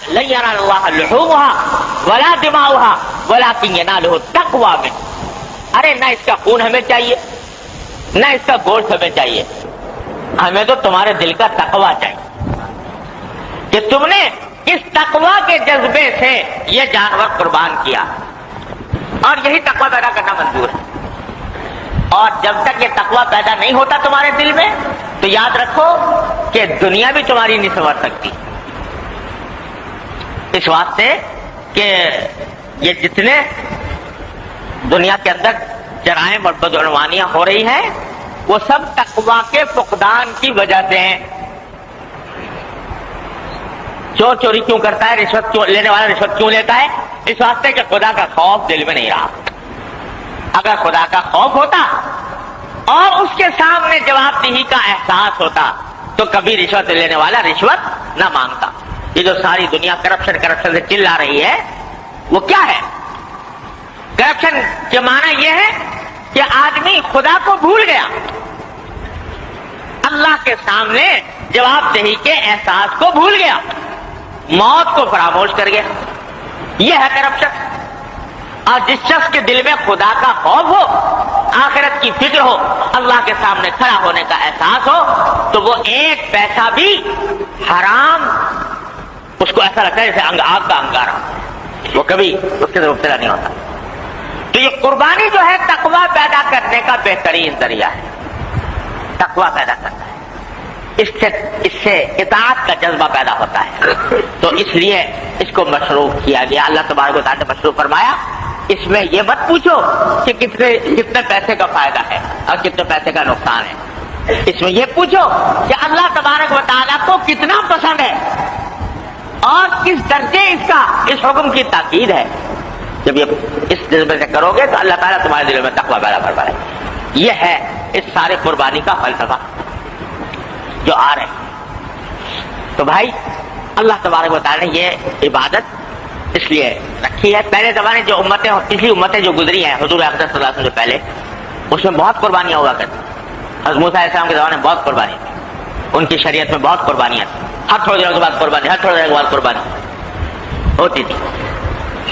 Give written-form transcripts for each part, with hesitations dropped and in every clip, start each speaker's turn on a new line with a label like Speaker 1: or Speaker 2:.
Speaker 1: لن ينال الله لحومها ولا دماؤها ولكن يناله التقوى منكم. ارے نہ اس کا خون ہمیں چاہیے نہ اس کا گوشت ہمیں چاہیے، ہمیں تو تمہارے دل کا تقوی چاہیے کہ تم نے اس تقوی کے جذبے سے یہ جانور قربان کیا، اور یہی تقوی پیدا کرنا منظور ہے. اور جب تک یہ تقوی پیدا نہیں ہوتا تمہارے دل میں تو یاد رکھو کہ دنیا بھی تمہاری نہیں سنور سکتی. اس واسطے کہ یہ جتنے دنیا کے اندر جرائم اور بدعنوانیاں ہو رہی ہیں وہ سب تقوی کے فقدان کی وجہ سے ہیں. چور چوری کیوں کرتا ہے، رشوت کیوں لینے والا رشوت کیوں لیتا ہے؟ اس واسطے کہ خدا کا خوف دل میں نہیں رہا. اگر خدا کا خوف ہوتا اور اس کے سامنے جواب دہی کا احساس ہوتا تو کبھی رشوت لینے والا رشوت نہ مانگتا. یہ جو ساری دنیا کرپشن سے چلا رہی ہے وہ کیا ہے؟ کرپشن کے معنی یہ ہے کہ آدمی خدا کو بھول گیا، اللہ کے سامنے جواب دہی کے احساس کو بھول گیا، موت کو فراموش کر گیا. یہ ہے کرپشن. اور جس شخص کے دل میں خدا کا خوف ہو، آخرت کی فکر ہو، اللہ کے سامنے کھڑا ہونے کا احساس ہو تو وہ ایک پیسہ بھی حرام اس کو ایسا لگتا ہے جیسے آگ کا انگارہ، وہ کبھی اس کے طرف مبتلا نہیں ہوتا. تو یہ قربانی جو ہے تقوی پیدا کرنے کا بہترین ذریعہ ہے. تقوی پیدا کرتا ہے، اس سے اطاعت کا جذبہ پیدا ہوتا ہے. تو اس لیے اس کو مشروع کیا گیا. اللہ تبارک و تعالیٰ نے مشروع فرمایا اس میں یہ مت پوچھو کہ کتنے پیسے کا فائدہ ہے اور کتنے پیسے کا نقصان ہے. اس میں یہ پوچھو کہ اللہ تبارک و تعالیٰ کو کتنا پسند ہے اور کس درجے اس حکم کی تاکید ہے. جب یہ اس جذبے سے کرو گے تو اللہ تعالیٰ تمہارے دل میں تقوی پیدا فرمائے. یہ ہے اس سارے قربانی کا فلسفہ جو آ رہے ہیں. تو بھائی اللہ تبارک و تعالیٰ نے یہ عبادت اس لیے رکھی ہے. پہلے زمانے جو پچھلی امتیں جو گزری ہیں حضور اقدس صلی اللہ علیہ وسلم سے پہلے، اس میں بہت قربانیاں ہوا کرتی. حضرت موسیٰ علیہ السلام کے زمانے میں بہت قربانی تھی، ان کی شریعت میں بہت قربانیاں تھیں. ہر تھوڑے دنوں کے بعد قربانی، ہر تھوڑے دنوں کے بعد قربانی ہوتی تھی.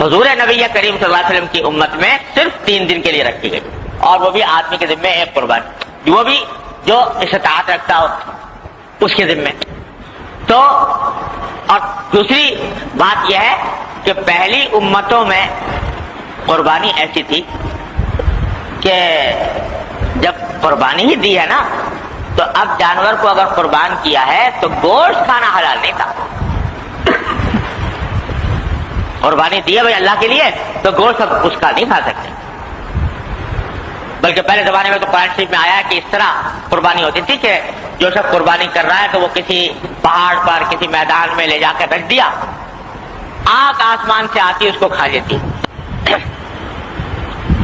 Speaker 1: حضور نبی کریم صلی اللہ علیہ وسلم کی امت میں صرف 3 دن کے لیے رکھی گئی، اور وہ بھی آدمی کے ذمے ایک قربانی، وہ بھی جو استطاعت رکھتا ہو اس کے ذمے. تو اور دوسری بات یہ ہے کہ پہلی امتوں میں قربانی ایسی تھی کہ جب قربانی ہی دی ہے نا تو اب جانور کو اگر قربان کیا ہے تو گوشت کھانا حلال نہیں تھا. قربانی دی ہے بھائی اللہ کے لیے تو گوشت اب اس کا نہیں کھا سکتے. بلکہ پہلے زمانے میں تو قرآن شریف میں آیا ہے کہ اس طرح قربانی ہوتی تھی کہ جو شخص قربانی کر رہا ہے تو وہ کسی پہاڑ پر کسی میدان میں لے جا کے رکھ دیا، آگ آسمان سے آتی اس کو کھا لیتی،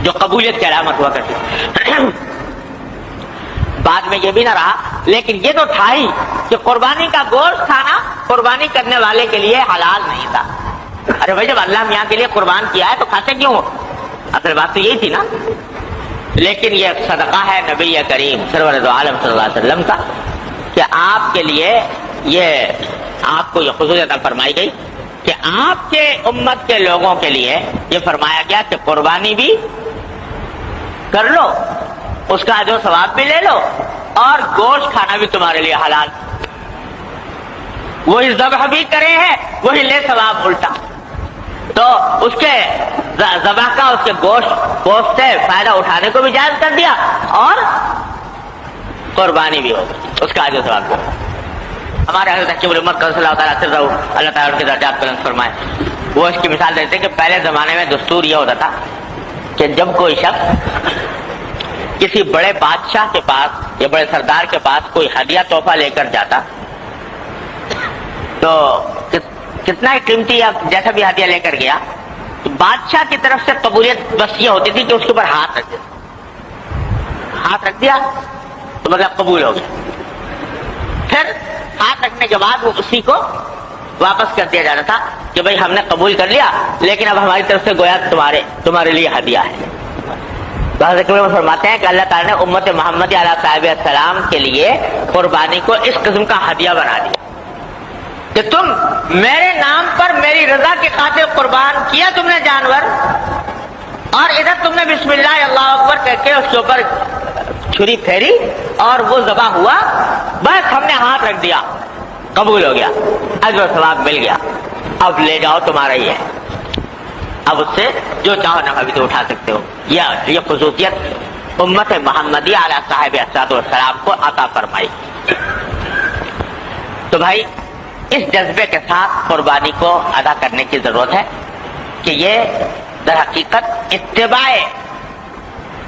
Speaker 1: جو قبولیت کی علامت ہوا کرتی. بعد میں یہ بھی نہ رہا، لیکن یہ تو تھا ہی کہ قربانی کا گوشت کھانا قربانی کرنے والے کے لیے حلال نہیں تھا. ارے بھائی جب اللہ میاں کے لیے قربان کیا ہے تو کھاتے کیوں ہو؟ اصل بات تو یہی تھی نا. لیکن یہ صدقہ ہے نبی کریم سرور دو عالم صلی اللہ علیہ وسلم کا کہ آپ کے لیے یہ آپ کو یہ خصوصیت فرمائی گئی کہ آپ کے امت کے لوگوں کے لیے یہ فرمایا گیا کہ قربانی بھی کر لو، اس کا جو ثواب بھی لے لو، اور گوشت کھانا بھی تمہارے لیے حلال. وہی ذبح بھی کرے ہیں وہی لے ثواب الٹا. تو اس کے ذبح کا اس کے گوشت سے فائدہ اٹھانے کو بھی جائز کر دیا اور قربانی بھی ہوگی، اس کا جو ثواب ہوگا. ہمارے حضرت حکیم الامت صلی اللہ تعالیٰ سے اللہ تعالیٰ ان کے درجات بلند فرمائے، وہ اس کی مثال دیتے کہ پہلے زمانے میں دستور یہ ہوتا تھا کہ جب کوئی شخص کسی بڑے بادشاہ کے پاس یا بڑے سردار کے پاس کوئی ہدیہ تحفہ لے کر جاتا تو کتنا ہی قیمتی یا جیسا بھی ہدیہ لے کر گیا تو بادشاہ کی طرف سے قبولیت بس یہ ہوتی تھی کہ اس کے اوپر ہاتھ رکھ دیا تو مطلب قبول ہو گیا. پھر ہاتھ رکھنے کے بعد وہ اسی کو واپس کر دیا جاتا تھا کہ بھائی ہم نے قبول کر لیا لیکن اب ہماری طرف سے گویا تمہارے لیے ہدیہ ہے. حضرت فرماتے ہیں کہ اللہ تعالیٰ نے امت محمد علیہ صاحب السلام کے لیے قربانی کو اس قسم کا ہدیہ بنا دیا کہ تم میرے نام پر میری رضا کی خاطر قربان کیا تم نے جانور، اور ادھر تم نے بسم اللہ اللہ اکبر کہہ کے اس کے اوپر چھری پھیری اور وہ ذبح ہوا، بس ہم نے ہاتھ رکھ دیا، قبول ہو گیا، اجر و ثواب مل گیا، اب لے جاؤ تمہارا ہی ہے، اب اس سے جو چاہو نفع بھی تو اٹھا سکتے ہو۔ یہ خصوصیت امت محمدی علیہ صاحب الصلوۃ والسلام کو عطا فرمائی۔ تو بھائی اس جذبے کے ساتھ قربانی کو ادا کرنے کی ضرورت ہے کہ یہ در حقیقت اتباع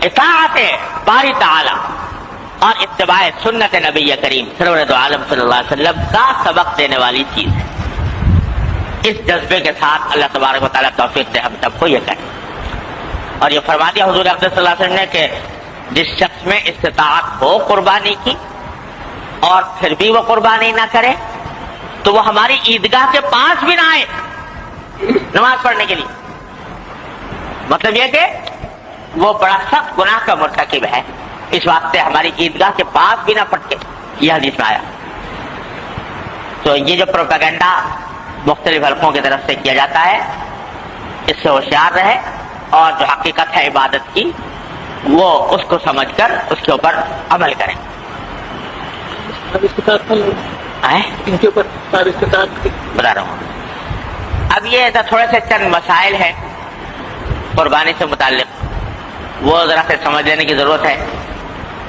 Speaker 1: اطاعت باری تعالی اور اتباع سنت نبی کریم سرور عالم صلی اللہ علیہ وسلم کا سبق دینے والی چیز ہے۔ اس جذبے کے ساتھ اللہ تبارک و تعالیٰ توفیق دے ہم سب کو یہ کریں۔ اور یہ فرما دیا حضور اقدس صلی اللہ علیہ وسلم نے کہ جس شخص میں استطاعت ہو قربانی کی اور پھر بھی وہ قربانی نہ کرے تو وہ ہماری عیدگاہ کے پاس بھی نہ آئے نماز پڑھنے کے لیے۔ مطلب یہ کہ وہ بڑا سخت گناہ کا مرتکب ہے، اس واسطے ہماری عیدگاہ کے پاس بھی نہ پٹکے، یہ حدیث میں آیا۔ تو یہ جو پروپیگنڈا مختلف حلقوں کی طرف سے کیا جاتا ہے اس سے ہوشیار رہے اور جو حقیقت ہے عبادت کی وہ اس کو سمجھ کر اس کے اوپر عمل کریں۔ ان کے اوپر بتا رہا ہوں۔ اب یہ تھوڑے سے چند مسائل ہیں قربانی سے متعلق، وہ ذرا سے سمجھ لینے کی ضرورت ہے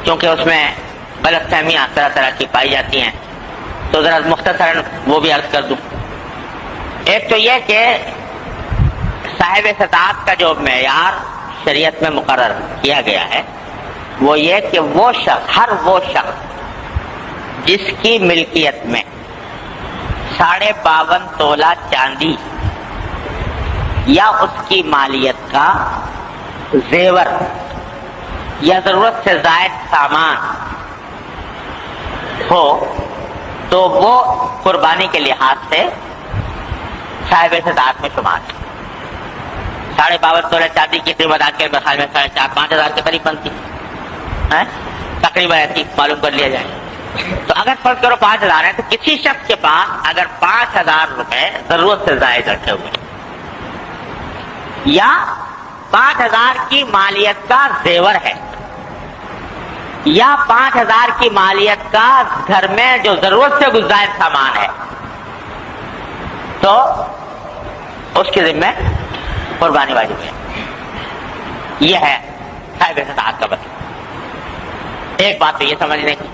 Speaker 1: کیونکہ اس میں غلط فہمیاں طرح طرح کی پائی جاتی ہیں، تو ذرا مختصراً وہ بھی عرض کر دوں۔ ایک تو یہ کہ صاحب استطاعت کا جو معیار شریعت میں مقرر کیا گیا ہے وہ یہ کہ وہ شخص، ہر وہ شخص جس کی ملکیت میں 52.5 تولہ چاندی یا اس کی مالیت کا زیور یا ضرورت سے زائد سامان ہو تو وہ قربانی کے لحاظ سے صاحب استطاعت میں شمار ہے۔ 52.5 تولہ چاندی کی قیمت آج کے بخال میں 4-5 ہزار کے قریب بنتی ہے، تقریباً ایسی معلوم کر لیا جائے۔ تو اگر فرض کرو 5,000 ہے تو کسی شخص کے پاس اگر 5,000 روپے ضرورت سے زائد رکھے ہوئے یا 5,000 کی مالیت کا زیور ہے یا 5,000 کی مالیت کا گھر میں جو ضرورت سے زائد سامان ہے تو اس کے ذمہ قربانی واجب ہے۔ یہ ہے صاحب استطاعت کا مطلب۔ ایک بات تو یہ سمجھنے کی،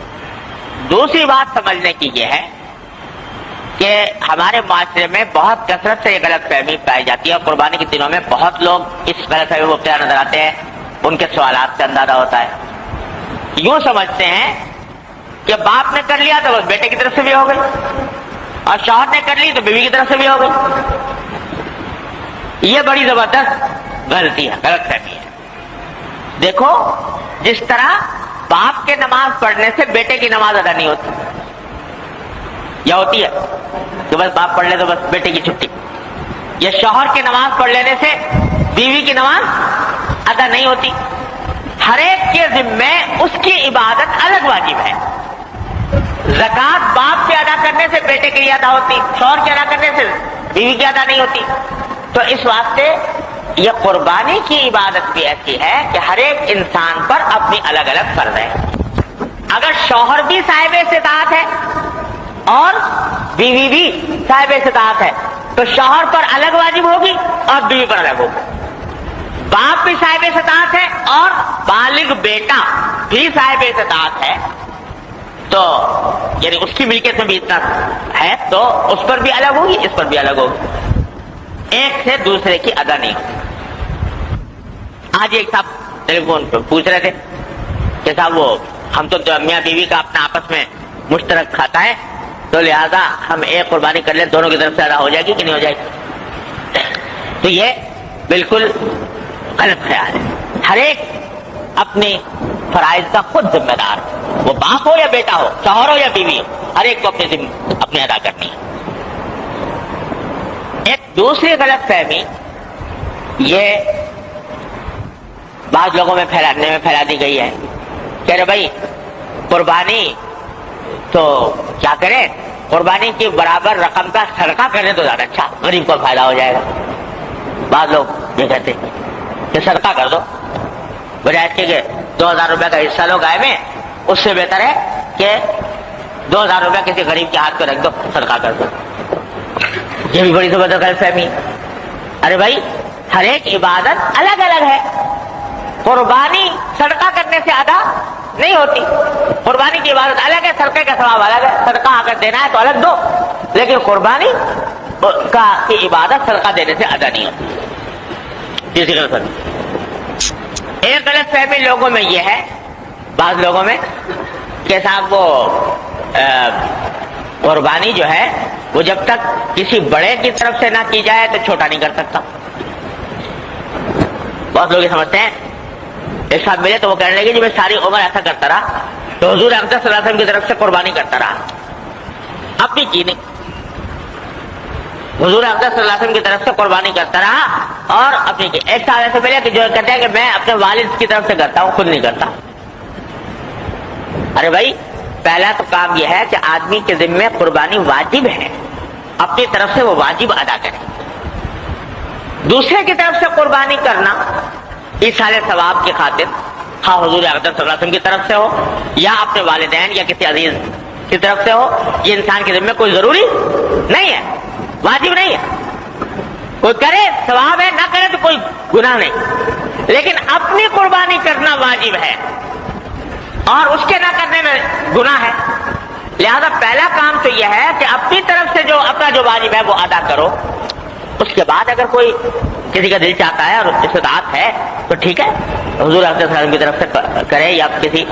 Speaker 1: دوسری بات سمجھنے کی یہ ہے کہ ہمارے معاشرے میں بہت کثرت سے یہ غلط فہمی پائی جاتی ہے اور قربانی کے دنوں میں بہت لوگ اس غلط فہمی میں مبتلا نظر آتے ہیں، ان کے سوالات سے اندازہ ہوتا ہے۔ یوں سمجھتے ہیں کہ باپ نے کر لیا تو بس بیٹے کی طرف سے بھی ہو گئی اور شوہر نے کر لی تو بیوی کی طرف سے بھی ہو گئی۔ یہ بڑی زبردست غلطی ہے، غلط فہمی ہے۔ دیکھو جس طرح باپ کے نماز پڑھنے سے بیٹے کی نماز ادا نہیں ہوتی یا ہوتی ہے کہ بس باپ پڑھ لے تو بس بیٹے کی چھٹی، یا شوہر کی نماز پڑھ لینے سے بیوی کی نماز ادا نہیں ہوتی۔ ہر ایک کے ذمے اس کی عبادت الگ واجب ہے۔ زکوٰۃ باپ کے ادا کرنے سے بیٹے کے لیے ادا ہوتی، شوہر کے ادا کرنے سے بیوی کی ادا نہیں ہوتی۔ تو اس واسطے یہ قربانی کی عبادت بھی ایسی ہے کہ ہر ایک انسان پر اپنی الگ الگ فرض ہے۔ اگر شوہر بھی صاحب استطاعت ہے اور بیوی بھی صاحب استطاعت ہے تو شوہر پر الگ واجب ہوگی اور بیوی پر الگ ہوگی۔ باپ بھی صاحب استطاعت ہے اور بالغ بیٹا بھی صاحب استطاعت ہے تو یعنی اس کی ملکیت میں بھی اتنا ہے تو اس پر بھی الگ ہوگی، اس پر بھی الگ ہوگی، ایک سے دوسرے کی ادا نہیں ہوگی۔ آج ایک صاحب ٹیلی فون پہ پوچھ رہے تھے کہ صاحب وہ ہم تو میاں بیوی کا اپنا آپس میں مشترک کھاتا ہے تو لہذا ہم ایک قربانی کر لیں، دونوں کی طرف سے ادا ہو جائے گی کہ نہیں ہو جائے گی؟ تو یہ بالکل غلط خیال ہے۔ ہر ایک اپنے فرائض کا خود ذمہ دار، وہ باپ ہو یا بیٹا ہو، شوہر ہو یا بیوی ہو، ہر ایک کو اپنے ادا کرنی ہے۔ ایک دوسری غلط فہمی یہ بعض لوگوں میں پھیلا دی گئی ہے کہ ارے بھائی قربانی تو کیا کریں، قربانی کے برابر رقم کا صدقہ کرنے تو زیادہ اچھا، غریب کو فائدہ ہو جائے گا۔ بعض لوگ یہ کہتے ہیں کہ صدقہ کر دو، بجائے اس کے کہ 2000 روپے کا حصہ لو گائے میں، اس سے بہتر ہے کہ 2000 روپے کسی غریب کے ہاتھ پہ رکھ دو، صدقہ کر دو۔ یہ بھی بڑی زبردست غلط فہمی۔ ارے بھائی ہر ایک عبادت الگ الگ ہے، قربانی صدقہ کرنے سے ادا نہیں ہوتی۔ قربانی کی عبادت الگ ہے، صدقے کا ثواب الگ ہے۔ صدقہ اگر دینا ہے تو الگ دو، لیکن قربانی کی عبادت صدقہ دینے سے ادا نہیں ہوتی۔ اسی غلط فہمی، ایک غلط فہمی لوگوں میں یہ ہے، بعض لوگوں میں، کہ صاحب وہ قربانی جو ہے وہ جب تک کسی بڑے کی طرف سے نہ کی جائے تو چھوٹا نہیں کر سکتا۔ بہت لوگ یہ سمجھتے ہیں ایک ساتھ ملے تو وہ کہنے لگے جی میں ساری عمر ایسا کرتا رہا تو حضور اقدس صلی اللہ علیہ وسلم کی طرف سے قربانی کرتا رہا، اپنی کی نہیں، حضور اقدس صلی اللہ علیہ وسلم کی طرف سے قربانی کرتا رہا اور اپنی کی۔ ایک ساتھ ایسے ملے کہ جو کہتے ہیں کہ میں اپنے والد کی طرف سے کرتا ہوں، خود نہیں کرتا۔ ارے بھائی پہلا تو کام یہ ہے کہ آدمی کے ذمے قربانی واجب ہے، اپنی طرف سے وہ واجب ادا کرے۔ دوسرے کی طرف سے قربانی کرنا ایصال ثواب کی خاطر، ہاں حضور اقدس صلی اللہ علیہ وسلم کی طرف سے ہو یا اپنے والدین یا کسی عزیز کی طرف سے ہو، یہ انسان کے ذمے کوئی ضروری نہیں ہے، واجب نہیں ہے۔ کوئی کرے ثواب ہے، نہ کرے تو کوئی گناہ نہیں، لیکن اپنی قربانی کرنا واجب ہے اور اس کے نہ کرنے میں گناہ ہے۔ لہذا پہلا کام تو یہ ہے کہ اپنی طرف سے جو اپنا جو واجب ہے وہ ادا کرو۔ اس کے بعد اگر کوئی کسی کا دل چاہتا ہے اور استطاعت ہے تو ٹھیک ہے، حضور صلی اللہ علیہ وسلم کی طرف سے کرے یا کسی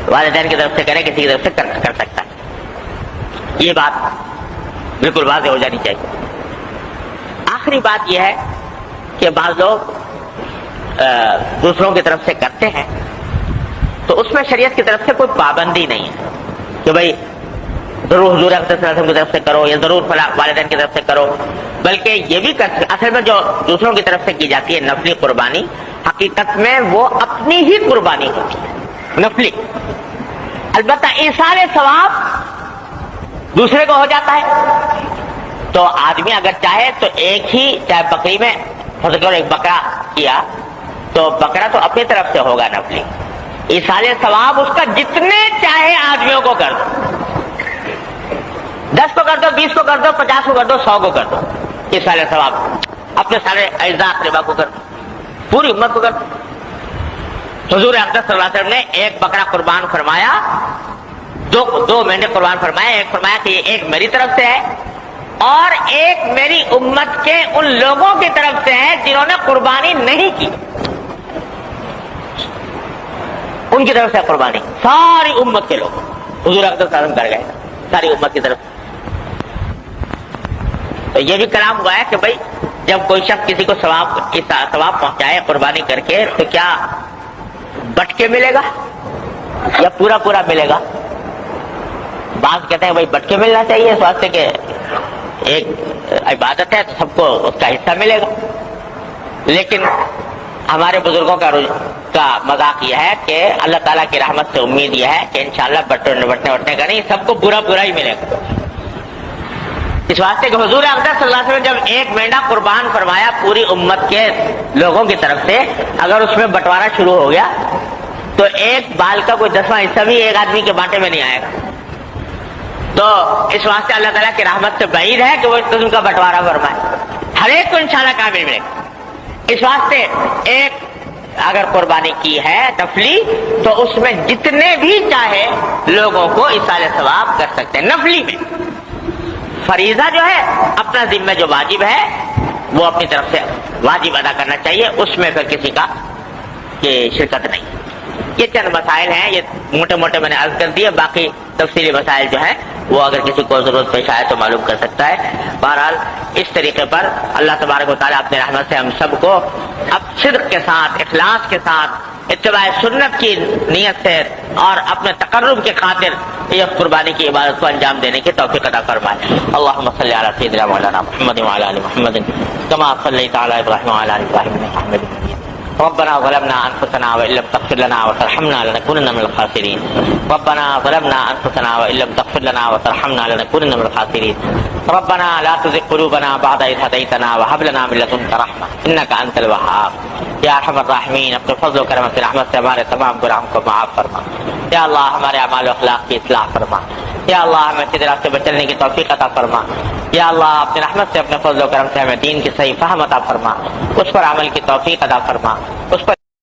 Speaker 1: والدین کی طرف سے کرے، کسی کی طرف سے کر سکتا ہے۔ یہ بات بالکل واضح ہو جانی چاہیے۔ آخری بات یہ ہے کہ بعض لوگ دوسروں کی طرف سے کرتے ہیں تو اس میں شریعت کی طرف سے کوئی پابندی نہیں ہے کہ بھائی ضرور حضور اقدس صلی اللہ علیہ وسلم کی طرف سے کرو یا ضرور فلاں والدین کی طرف سے کرو، بلکہ یہ بھی اصل میں جو دوسروں کی طرف سے کی جاتی ہے نفلی قربانی، حقیقت میں وہ اپنی ہی قربانی ہوتی ہے، نفلی۔ البتہ ایصال ثواب دوسرے کو ہو جاتا ہے، تو آدمی اگر چاہے تو ایک ہی، چاہے بکری میں ایک بکرا کیا تو بکرا تو اپنی طرف سے ہوگا نفلی، ایصال ثواب اس کا جتنے چاہے آدمیوں کو کر دو، 10 کو کر دو، 20 کو کر دو، 50 کو کر دو، 100 کو کر دو، ایصال ثواب اپنے سارے اعزاء اقربا کو کر دو، پوری امت کو کر دو۔ حضور اقدس صلی اللہ علیہ وسلم نے ایک بکرا قربان فرمایا، دو مینڈے قربان فرمایا، ایک فرمایا کہ یہ ایک میری طرف سے ہے اور ایک میری امت کے ان لوگوں کی طرف سے ہے جنہوں نے قربانی نہیں کی، ان کی طرف سے قربانی، ساری امت کے لوگ حضور اقدس صلی اللہ علیہ وسلم کر گئے، ساری امت کی طرف۔ تو یہ بھی کلام ہوا ہے کہ بھائی جب کوئی شخص کسی کو ثواب پہنچائے قربانی کر کے تو کیا بٹ کے ملے گا یا پورا پورا ملے گا؟ بعض کہتے ہیں بھائی بٹ کے ملنا چاہیے، اس واسطے کہ ایک عبادت ہے تو سب کو اس کا حصہ ملے گا، لیکن ہمارے بزرگوں کا مذاق یہ ہے کہ اللہ تعالیٰ کی رحمت سے امید یہ ہے کہ انشاءاللہ بٹنے کا نہیں، سب کو پورا پورا ہی ملے گا۔ اس واسطے کہ حضور اقدس صلی اللہ علیہ وسلم جب ایک مینڈا قربان فرمایا پوری امت کے لوگوں کی طرف سے، اگر اس میں بٹوارا شروع ہو گیا تو ایک بال کا کوئی 10واں حصہ بھی ایک آدمی کے بانٹے میں نہیں آئے گا۔ تو اس واسطے اللہ تعالیٰ کی رحمت سے بعید ہے کہ وہ اس قسم کا بٹوارا فرمائے، ہر ایک کو انشاءاللہ کامل ملے گا۔ اس واسطے ایک اگر قربانی کی ہے نفلی تو اس میں جتنے بھی چاہے لوگوں کو ایصال ثواب کر سکتے ہیں۔ نفلی میں فریضہ جو ہے اپنا ذمہ جو واجب ہے وہ اپنی طرف سے واجب ادا کرنا چاہیے، اس میں پھر کسی کا شرکت نہیں۔ یہ چند مسائل ہیں، یہ موٹے موٹے میں نے عرض کر دیے، باقی تفصیلی مسائل جو ہیں وہ اگر کسی کو ضرورت پیش آئے تو معلوم کر سکتا ہے۔ بہرحال اس طریقے پر اللہ تبارک و تعالیٰ اپنے رحمت سے ہم سب کو اب صدق کے ساتھ، اخلاص کے ساتھ، اتباع سنت کی نیت سے اور اپنے تقرب کے خاطر یہ قربانی کی عبادت کو انجام دینے کی توفیق عطا فرمائے۔ اللہم صلی علی سیدنا مولانا محمد وعلی آل محمد کما صلیت علی ابراہیم وعلی آل ابراہیم انک حمید مجید۔ ربنا ظلمنا انفسنا وان لم تغفر لنا وترحمنا لنكونن من الخاسرين ربنا ظلمنا انفسنا وان لم تغفر لنا وترحمنا لنكونن من الخاسرين ربنا لا تزغ قلوبنا بعد إذ هديتنا وهب لنا من لدنك رحمة انك انت الوهاب یا ارحم الراحمین اپنے فضل و کرم سے رحمت سے ہمارے تمام گناہوں کو معاف فرما یا اللہ ہمارے اعمال و اخلاق کی اصلاح فرما یا اللہ ہمیں سیدھے راستے پر چلنے کی توفیق عطا فرما یا اللہ اپنی رحمت سے اپنے فضل و کرم سے ہمیں دین کی صحیح فہم عطا فرما اس پر عمل کی توفیق عطا فرما اس پر